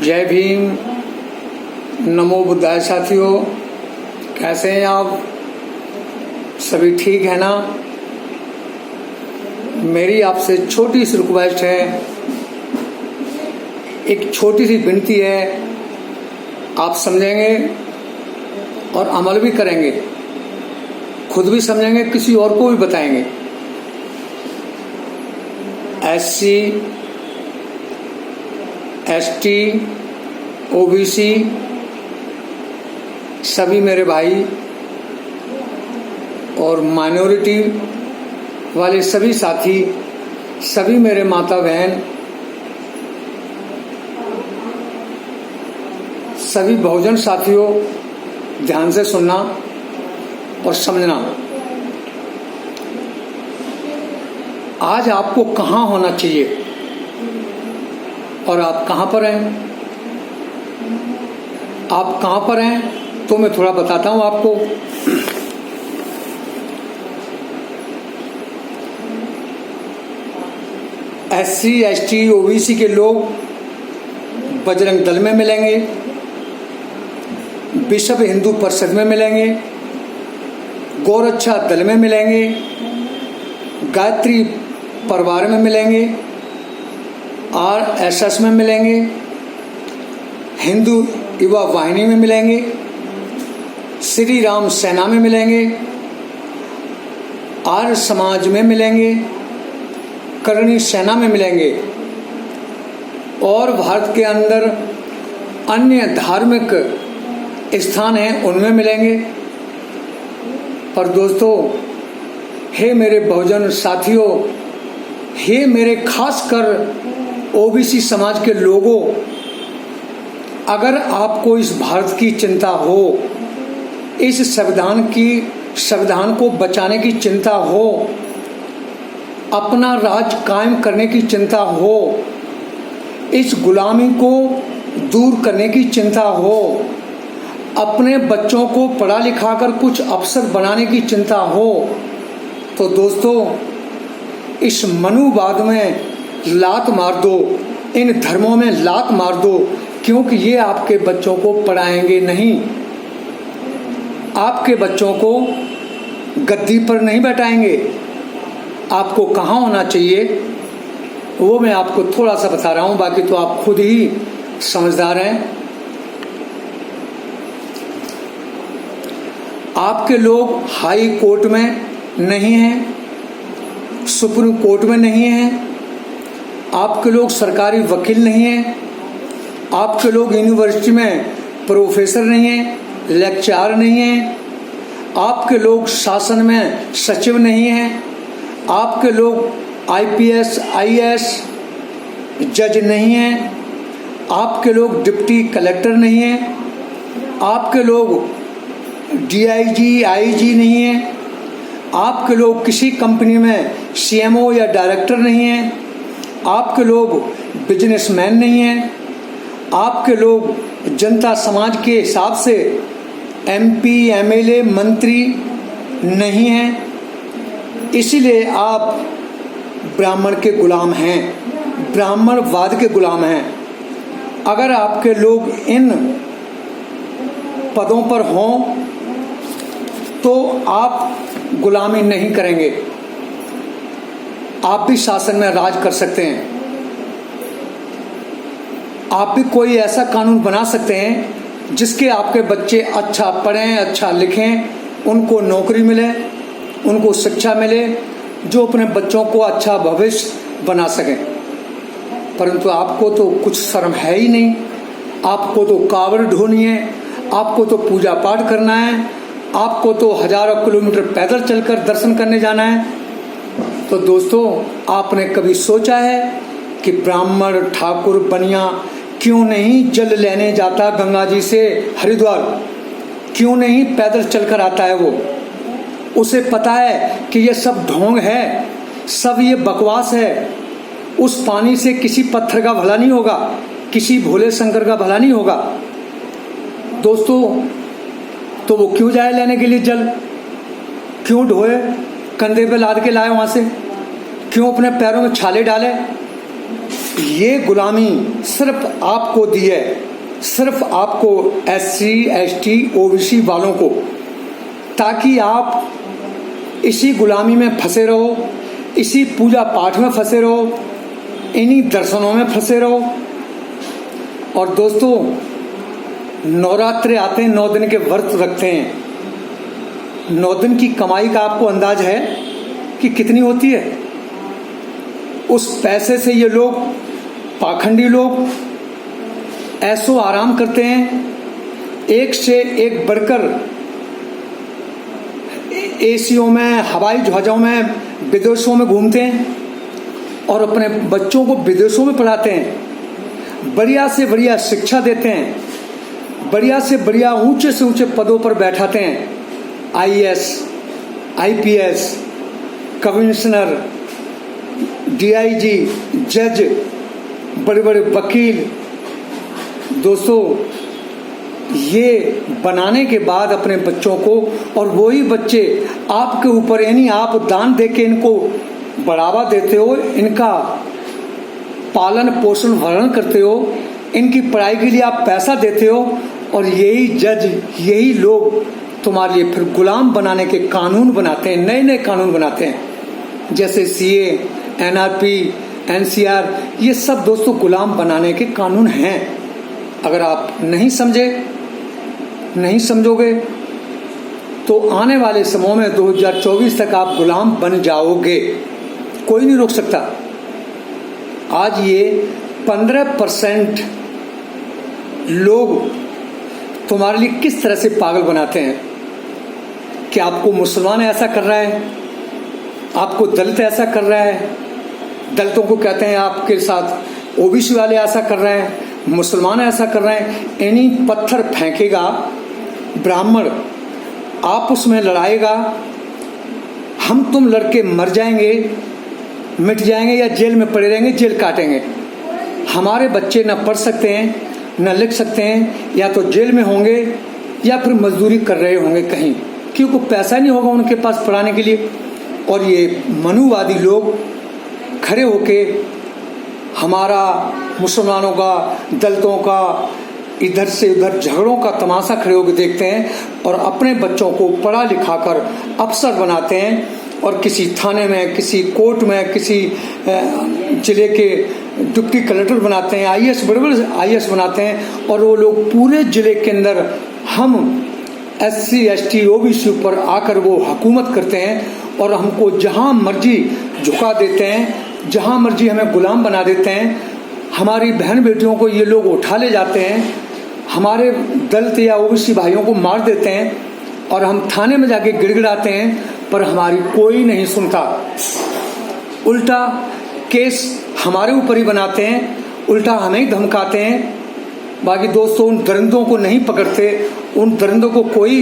जय भीम। नमो बुद्धाय। साथियों, कैसे हैं आप? सभी ठीक है ना? मेरी आपसे छोटी सी रिक्वेस्ट है, एक छोटी सी विनती है। आप समझेंगे और अमल भी करेंगे, खुद भी समझेंगे, किसी और को भी बताएंगे। SC, ST, OBC सभी मेरे भाई और माइनॉरिटी वाले सभी साथी, सभी मेरे माता बहन, सभी बहुजन साथियों, ध्यान से सुनना और समझना। आज आपको कहाँ होना चाहिए और आप कहाँ पर हैं? आप कहाँ पर हैं तो मैं थोड़ा बताता हूँ आपको। SC, ST, OBC के लोग बजरंग दल में मिलेंगे, विश्व हिंदू परिषद में मिलेंगे, गौरक्षा दल में मिलेंगे, गायत्री परिवार में मिलेंगे, RSS में मिलेंगे, हिंदू युवा वाहिनी में मिलेंगे, श्री राम सेना में मिलेंगे, आर्य समाज में मिलेंगे, करणी सेना में मिलेंगे और भारत के अंदर अन्य धार्मिक स्थान हैं उनमें मिलेंगे। पर दोस्तों, हे मेरे बहुजन साथियों, हे मेरे खासकर OBC समाज के लोगों, अगर आपको इस भारत की चिंता हो, इस संविधान को बचाने की चिंता हो, अपना राज कायम करने की चिंता हो, इस गुलामी को दूर करने की चिंता हो, अपने बच्चों को पढ़ा लिखा कर कुछ अफसर बनाने की चिंता हो, तो दोस्तों इस मनुवाद में लात मार दो, इन धर्मों में लात मार दो, क्योंकि ये आपके बच्चों को पढ़ाएंगे नहीं, आपके बच्चों को गद्दी पर नहीं बैठाएंगे। आपको कहाँ होना चाहिए वो मैं आपको थोड़ा सा बता रहा हूँ, बाकी तो आप खुद ही समझदार हैं। आपके लोग हाई कोर्ट में नहीं हैं, सुप्रीम कोर्ट में नहीं हैं, आपके लोग सरकारी वकील नहीं हैं, आपके लोग यूनिवर्सिटी में प्रोफेसर नहीं हैं, लेक्चरर नहीं हैं, आपके लोग शासन में सचिव नहीं हैं, आपके लोग IPS, IAS जज नहीं हैं, आपके लोग डिप्टी कलेक्टर नहीं हैं, आपके लोग DIG, IG नहीं हैं, आपके लोग किसी कंपनी में CMO या डायरेक्टर नहीं हैं, आपके लोग बिजनेसमैन नहीं हैं, आपके लोग जनता समाज के हिसाब से MP, MLA, मंत्री नहीं हैं। इसीलिए आप ब्राह्मण के गुलाम हैं, ब्राह्मणवाद के गुलाम हैं। अगर आपके लोग इन पदों पर हों तो आप गुलामी नहीं करेंगे, आप भी शासन में राज कर सकते हैं, आप भी कोई ऐसा कानून बना सकते हैं जिसके आपके बच्चे अच्छा पढ़ें, अच्छा लिखें, उनको नौकरी मिले, उनको शिक्षा मिले, जो अपने बच्चों को अच्छा भविष्य बना सकें। परंतु आपको तो कुछ शर्म है ही नहीं, आपको तो कावड़ ढोनी है, आपको तो पूजा पाठ करना है, आपको तो हजारों किलोमीटर पैदल चलकर दर्शन करने जाना है। तो दोस्तों, आपने कभी सोचा है कि ब्राह्मण ठाकुर बनिया क्यों नहीं जल लेने जाता गंगा जी से हरिद्वार? क्यों नहीं पैदल चलकर आता है वो? उसे पता है कि ये सब ढोंग है, सब ये बकवास है। उस पानी से किसी पत्थर का भला नहीं होगा, किसी भोले शंकर का भला नहीं होगा। दोस्तों, तो वो क्यों जाए लेने के लिए जल? क्यों ढोए, कंधे पे लाद के लाए वहां से? क्यों अपने पैरों में छाले डाले? ये गुलामी सिर्फ आपको दी है, सिर्फ आपको SC ST OBC वालों को, ताकि आप इसी गुलामी में फंसे रहो, इसी पूजा पाठ में फंसे रहो, इन्हीं दर्शनों में फंसे रहो। और दोस्तों, नवरात्रे आते हैं, 9 दिन के व्रत रखते हैं। 9 दिन की कमाई का आपको अंदाज है कि कितनी होती है? उस पैसे से ये लोग, पाखंडी लोग, ऐसो आराम करते हैं, एक से एक बढ़कर एसियों में, हवाई जहाजों में, विदेशों में घूमते हैं और अपने बच्चों को विदेशों में पढ़ाते हैं, बढ़िया से बढ़िया शिक्षा देते हैं, बढ़िया से बढ़िया ऊंचे से ऊंचे पदों पर बैठाते हैं। IAS IPS, कमिश्नर, DIG, जज, बड़े बड़े वकील। दोस्तों, ये बनाने के बाद अपने बच्चों को, और वही बच्चे आपके ऊपर, यानी आप दान देके इनको बढ़ावा देते हो, इनका पालन पोषण भरण करते हो, इनकी पढ़ाई के लिए आप पैसा देते हो, और यही जज, यही लोग तुम्हारे लिए फिर गुलाम बनाने के कानून बनाते हैं, नए नए कानून बनाते हैं, जैसे CA, NRP, NCR। ये सब दोस्तों गुलाम बनाने के कानून हैं। अगर आप नहीं समझोगे तो आने वाले समय में 2024 तक आप गुलाम बन जाओगे, कोई नहीं रोक सकता। आज ये 15% लोग तुम्हारे लिए किस तरह से पागल बनाते हैं कि आपको मुसलमान ऐसा कर रहा है, आपको दलित ऐसा कर रहा है, दलितों को कहते हैं आपके साथ OBC वाले ऐसा कर रहे हैं, मुसलमान ऐसा कर रहे हैं। इन्हीं पत्थर फेंकेगा ब्राह्मण, आप उसमें लड़ाएगा, हम तुम लड़के मर जाएंगे, मिट जाएंगे, या जेल में पड़े रहेंगे, जेल काटेंगे। हमारे बच्चे न पढ़ सकते हैं, न लिख सकते हैं, या तो जेल में होंगे या फिर मजदूरी कर रहे होंगे कहीं, क्योंकि पैसा नहीं होगा उनके पास पढ़ाने के लिए। और ये मनुवादी लोग खड़े होके हमारा, मुसलमानों का, दलितों का, इधर से उधर झगड़ों का तमाशा खड़े होकर देखते हैं और अपने बच्चों को पढ़ा लिखा कर अफसर बनाते हैं, और किसी थाने में, किसी कोर्ट में, किसी जिले के डिप्टी कलेक्टर बनाते हैं, IAS, बड़े बड़े IAS बनाते हैं, और वो लोग पूरे जिले के अंदर हम SC ST OBC पर आकर वो हुकूमत करते हैं, और हमको जहाँ मर्जी झुका देते हैं, जहाँ मर्जी हमें गुलाम बना देते हैं। हमारी बहन बेटियों को ये लोग उठा ले जाते हैं, हमारे दलित या OBC भाइयों को मार देते हैं, और हम थाने में जाके गिड़गिड़ाते हैं, पर हमारी कोई नहीं सुनता। उल्टा केस हमारे ऊपर ही बनाते हैं, उल्टा हमें ही धमकाते हैं। बाकी दोस्तों, उन दरिंदों को नहीं पकड़ते, उन दरिंदों को कोई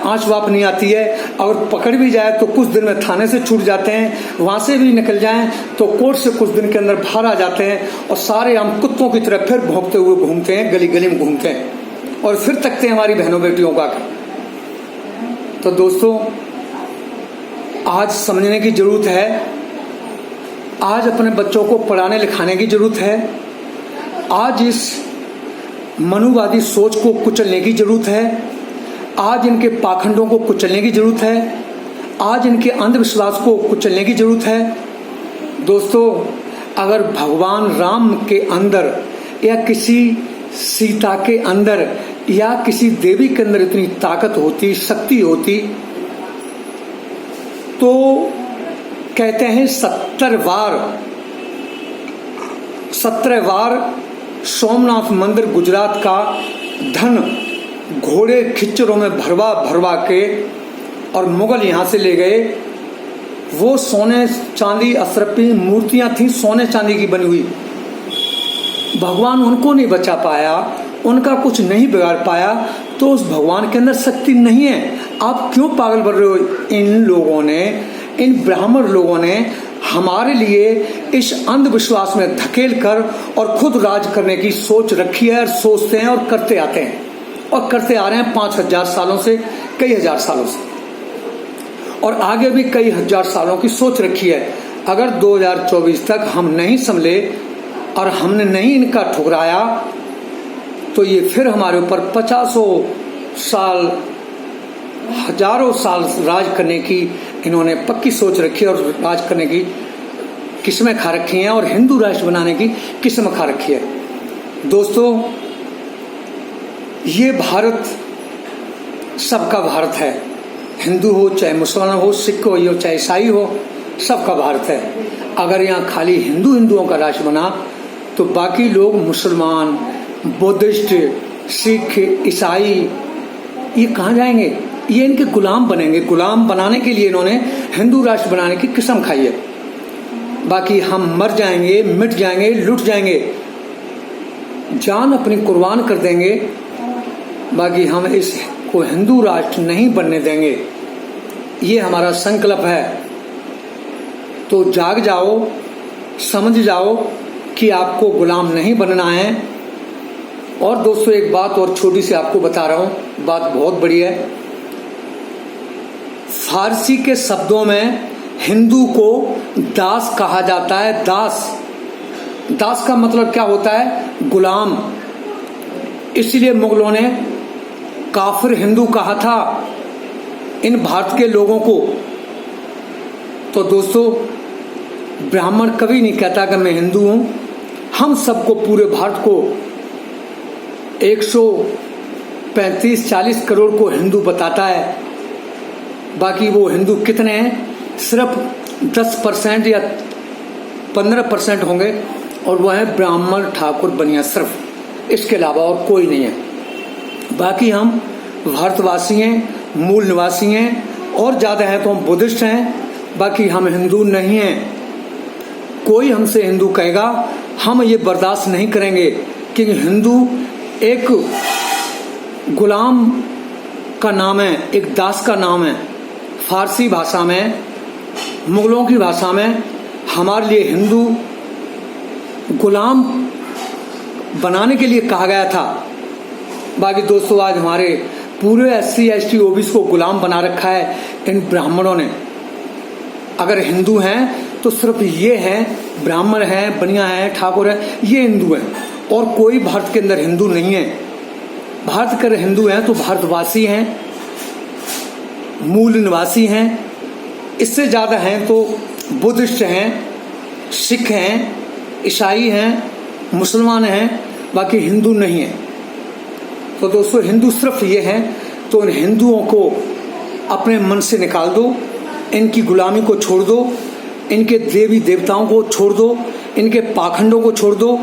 आंच वाप नहीं आती है। अगर पकड़ भी जाए तो कुछ दिन में थाने से छूट जाते हैं, वहाँ से भी निकल जाएं तो कोर्ट से कुछ दिन के अंदर बाहर आ जाते हैं, और सारे हम कुत्तों की तरह फिर भौंकते हुए घूमते हैं, गली गली में घूमते हैं, और फिर तकते हैं हमारी बहनों बेटियों का। तो दोस्तों, आज समझने की जरूरत है, आज अपने बच्चों को पढ़ाने लिखाने की जरूरत है, आज इस मनुवादी सोच को कुचलने की जरूरत है, आज इनके पाखंडों को कुचलने की जरूरत है, आज इनके अंधविश्वास को कुचलने की जरूरत है। दोस्तों, अगर भगवान राम के अंदर या किसी सीता के अंदर या किसी देवी के अंदर इतनी ताकत होती, शक्ति होती, तो कहते हैं 17 बार सोमनाथ मंदिर गुजरात का धन घोड़े खिच्चरों में भरवा भरवा के और मुगल यहाँ से ले गए। वो सोने चांदी अशरफी मूर्तियां थी, सोने चांदी की बनी हुई। भगवान उनको नहीं बचा पाया, उनका कुछ नहीं बिगाड़ पाया, तो उस भगवान के अंदर शक्ति नहीं है। आप क्यों पागल बन रहे हो? इन लोगों ने, इन ब्राह्मण लोगों ने हमारे लिए इस अंधविश्वास में धकेल कर और खुद राज करने की सोच रखी है, और सोचते हैं और करते आते हैं, और करते आ रहे हैं 5000 सालों से, कई हजार सालों से, और आगे भी कई हजार सालों की सोच रखी है। अगर 2024 तक हम नहीं संभले और हमने नहीं इनका ठुकराया तो ये फिर हमारे ऊपर 50 साल, हजारों साल राज करने की इन्होंने पक्की सोच रखी है और राज करने की किस्में खा रखी हैं और हिंदू राष्ट्र बनाने की किस्म खा रखी है। दोस्तों, ये भारत सबका भारत है, हिंदू हो चाहे मुसलमान हो, सिख हो चाहे ईसाई हो, सबका भारत है। अगर यहाँ खाली हिंदुओं का राष्ट्र बना तो बाकी लोग मुसलमान, बुद्धिस्ट, सिख, ईसाई ये कहाँ जाएंगे? ये इनके गुलाम बनेंगे। गुलाम बनाने के लिए इन्होंने हिंदू राष्ट्र बनाने की कसम खाई है। बाकी हम मर जाएंगे, मिट जाएंगे, लुट जाएंगे, जान अपनी कुर्बान कर देंगे, बाकी हम इसको हिंदू राष्ट्र नहीं बनने देंगे। ये हमारा संकल्प है। तो जाग जाओ, समझ जाओ कि आपको गुलाम नहीं बनना है। और दोस्तों, एक बात और छोटी सी आपको बता रहा हूँ, बात बहुत बड़ी है। फारसी के शब्दों में हिंदू को दास कहा जाता है। दास का मतलब क्या होता है? गुलाम। इसलिए मुगलों ने काफिर हिंदू कहा था इन भारत के लोगों को। तो दोस्तों, ब्राह्मण कभी नहीं कहता कि मैं हिंदू हूं। हम सबको, पूरे भारत को 135-40 करोड़ को हिंदू बताता है। बाकी वो हिंदू कितने हैं? सिर्फ 10% या 15% होंगे, और वह है ब्राह्मण, ठाकुर, बनिया, सिर्फ। इसके अलावा और कोई नहीं है। बाकी हम भारतवासी हैं, मूल निवासी हैं, और ज़्यादा है तो हम बुद्धिस्ट हैं। बाकी हम हिंदू नहीं हैं। कोई हमसे हिंदू कहेगा, हम ये बर्दाश्त नहीं करेंगे, क्योंकि हिंदू एक गुलाम का नाम है, एक दास का नाम है। फारसी भाषा में, मुगलों की भाषा में हमारे लिए हिंदू गुलाम बनाने के लिए कहा गया था। बाकी दोस्तों, आज हमारे पूरे SC ST OBC को गुलाम बना रखा है इन ब्राह्मणों ने। अगर हिंदू हैं तो सिर्फ ये हैं, ब्राह्मण हैं, बनिया हैं, ठाकुर हैं, ये हिंदू हैं, और कोई भारत के अंदर हिंदू नहीं है। भारत के हिंदू हैं तो भारतवासी हैं, मूल निवासी हैं। इससे ज़्यादा हैं तो बुद्धिस्ट हैं, सिख हैं, ईसाई हैं, मुसलमान हैं, बाकी हिंदू नहीं है। तो दोस्तों, हिंदू सिर्फ ये हैं। तो इन हिंदुओं को अपने मन से निकाल दो, इनकी गुलामी को छोड़ दो, इनके देवी देवताओं को छोड़ दो, इनके पाखंडों को छोड़ दो।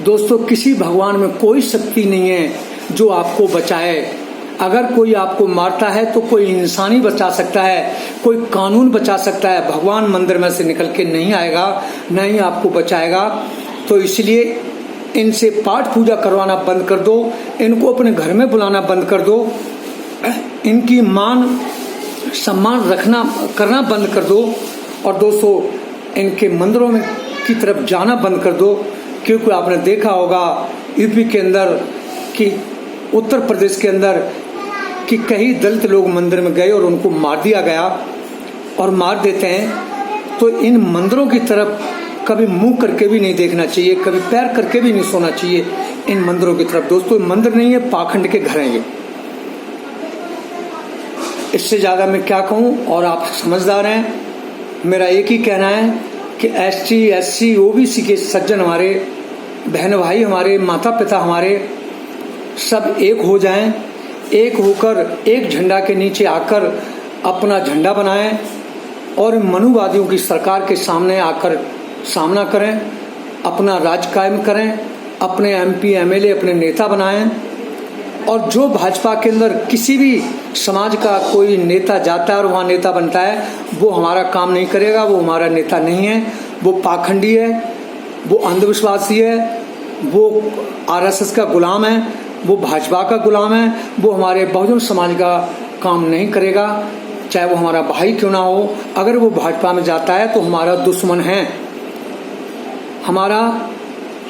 दोस्तों, किसी भगवान में कोई शक्ति नहीं है जो आपको बचाए। अगर कोई आपको मारता है तो कोई इंसान ही बचा सकता है, कोई कानून बचा सकता है। भगवान मंदिर में से निकल के नहीं आएगा, न ही आपको बचाएगा। तो इसलिए इनसे पाठ पूजा करवाना बंद कर दो, इनको अपने घर में बुलाना बंद कर दो, इनकी मान सम्मान करना बंद कर दो। और दोस्तों, इनके मंदिरों में की तरफ जाना बंद कर दो। क्योंकि आपने देखा होगा यूपी के अंदर कि उत्तर प्रदेश के अंदर कि कई दलित लोग मंदिर में गए और उनको मार दिया गया, और मार देते हैं। तो इन मंदिरों की तरफ कभी मुंह करके भी नहीं देखना चाहिए, कभी पैर करके भी नहीं सोना चाहिए इन मंदिरों की तरफ। दोस्तों, मंदिर नहीं है, पाखंड के घर हैं ये। इससे ज़्यादा मैं क्या कहूँ, और आप समझदार हैं। मेरा एक ही कहना है कि ST SC OBC के सज्जन, हमारे बहन भाई, हमारे माता पिता, हमारे सब एक हो जाएं, एक होकर एक झंडा के नीचे आकर अपना झंडा बनाएं और मनुवादियों की सरकार के सामने आकर सामना करें, अपना राज कायम करें, अपने MP MLA अपने नेता बनाएं। और जो भाजपा के अंदर किसी भी समाज का कोई नेता जाता है और वहाँ नेता बनता है, वो हमारा काम नहीं करेगा, वो हमारा नेता नहीं है, वो पाखंडी है, वो अंधविश्वासी है, वो RSS का गुलाम है, वो भाजपा का गुलाम है, वो हमारे बहुजन समाज का काम नहीं करेगा, चाहे वो हमारा भाई क्यों ना हो। अगर वो भाजपा में जाता है तो हमारा दुश्मन है, हमारा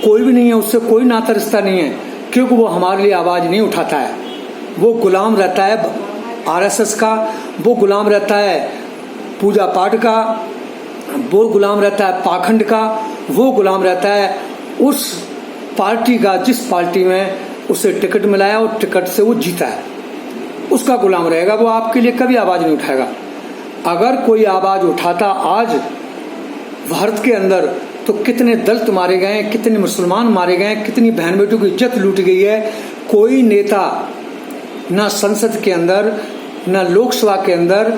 कोई भी नहीं है, उससे कोई नाता रिश्ता नहीं है, क्योंकि वो हमारे लिए आवाज़ नहीं उठाता है। वो गुलाम रहता है RSS का, वो गुलाम रहता है पूजा पाठ का, वो गुलाम रहता है पाखंड का, वो गुलाम रहता है उस पार्टी का, जिस पार्टी में उसे टिकट मिला है और टिकट से वो जीता है, उसका गुलाम रहेगा। वो आपके लिए कभी आवाज नहीं उठाएगा। अगर कोई आवाज उठाता आज भारत के अंदर, तो कितने दलित मारे गए, कितने मुसलमान मारे गए, कितनी बहन बेटियों की इज्जत लूट गई है। कोई नेता ना संसद के अंदर, ना लोकसभा के अंदर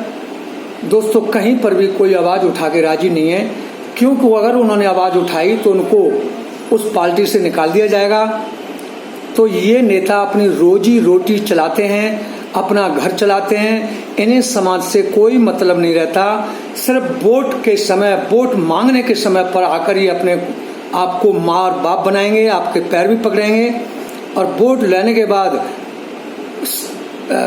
दोस्तों कहीं पर भी कोई आवाज उठा के राजी नहीं है, क्योंकि अगर उन्होंने आवाज उठाई तो उनको उस पार्टी से निकाल दिया जाएगा। तो ये नेता अपनी रोजी रोटी चलाते हैं, अपना घर चलाते हैं, इन्हें समाज से कोई मतलब नहीं रहता। सिर्फ वोट के समय, वोट मांगने के समय पर आकर ही अपने आपको माँ और बाप बनाएंगे, आपके पैर भी पकड़ेंगे, और वोट लेने के बाद,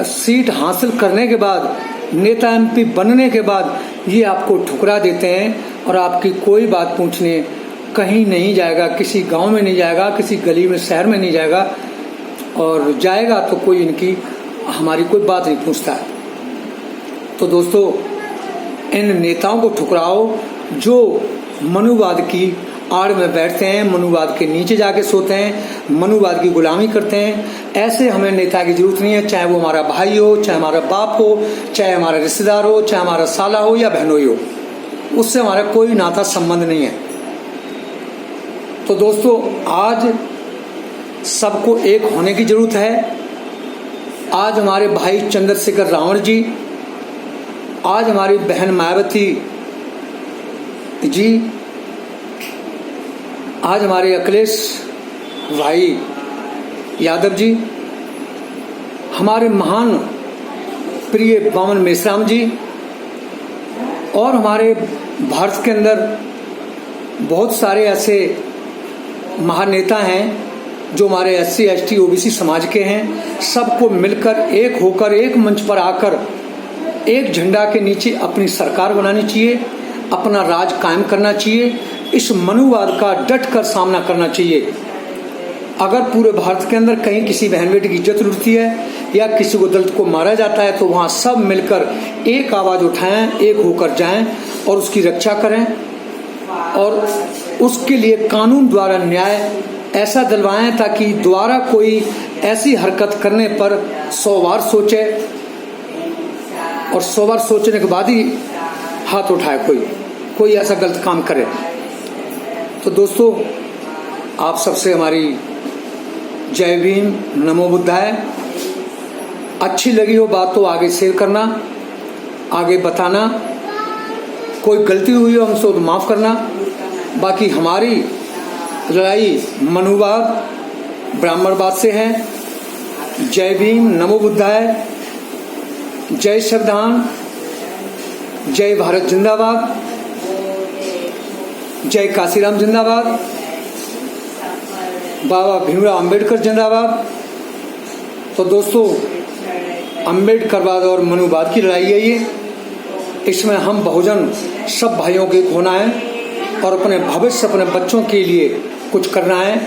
सीट हासिल करने के बाद, नेता एमपी बनने के बाद ये आपको ठुकरा देते हैं और आपकी कोई बात पूछने कहीं नहीं जाएगा, किसी गांव में नहीं जाएगा, किसी गली में, शहर में नहीं जाएगा, और जाएगा तो कोई इनकी, हमारी कोई बात नहीं पूछता है। तो दोस्तों इन नेताओं को ठुकराओ जो मनुवाद की आड़ में बैठते हैं, मनुवाद के नीचे जाके सोते हैं, मनुवाद की गुलामी करते हैं। ऐसे हमें नेता की जरूरत नहीं है, चाहे वो हमारा भाई हो, चाहे हमारा बाप हो, चाहे हमारा रिश्तेदार हो, चाहे हमारा साला हो या बहनोई हो, उससे हमारा कोई नाता संबंध नहीं है। तो दोस्तों आज सबको एक होने की जरूरत है। आज हमारे भाई चंद्रशेखर रावण जी, आज हमारी बहन मायावती जी, आज हमारे अखिलेश भाई यादव जी, हमारे महान प्रिय बामन मेश्राम जी, और हमारे भारत के अंदर बहुत सारे ऐसे महान नेता हैं जो हमारे SC ST OBC समाज के हैं। सबको मिलकर एक होकर एक मंच पर आकर एक झंडा के नीचे अपनी सरकार बनानी चाहिए, अपना राज कायम करना चाहिए, इस मनुवाद का डट कर सामना करना चाहिए। अगर पूरे भारत के अंदर कहीं किसी बहन बेटी की इज्जत लुटती है या किसी को दलित को मारा जाता है तो वहाँ सब मिलकर एक आवाज़ उठाएं, एक होकर जाएं और उसकी रक्षा करें, और उसके लिए कानून द्वारा न्याय ऐसा दिलवाएं ताकि दोबारा कोई ऐसी हरकत करने पर 100 बार सोचे, और 100 बार सोचने के बाद ही हाथ उठाए कोई ऐसा गलत काम करे। तो दोस्तों आप सबसे हमारी जय भीम, नमो बुद्धाय। अच्छी लगी हो बात तो आगे शेयर करना, आगे बताना, कोई गलती हुई हो हमसे तो माफ़ करना। बाकी हमारी लड़ाई मनुवाद, ब्राह्मणवाद से है। जय भीम, नमो बुद्धाय, जय संविधान, जय भारत जिंदाबाद, जय काशीराम जिंदाबाद, बाबा भीमराव अंबेडकर जिंदाबाद। तो दोस्तों अंबेडकरवाद और मनुवाद की लड़ाई है ये, इसमें हम बहुजन सब भाइयों के होना है और अपने भविष्य, अपने बच्चों के लिए कुछ करना है।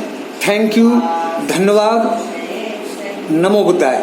थैंक यू, धन्यवाद, नमो बुद्धाय।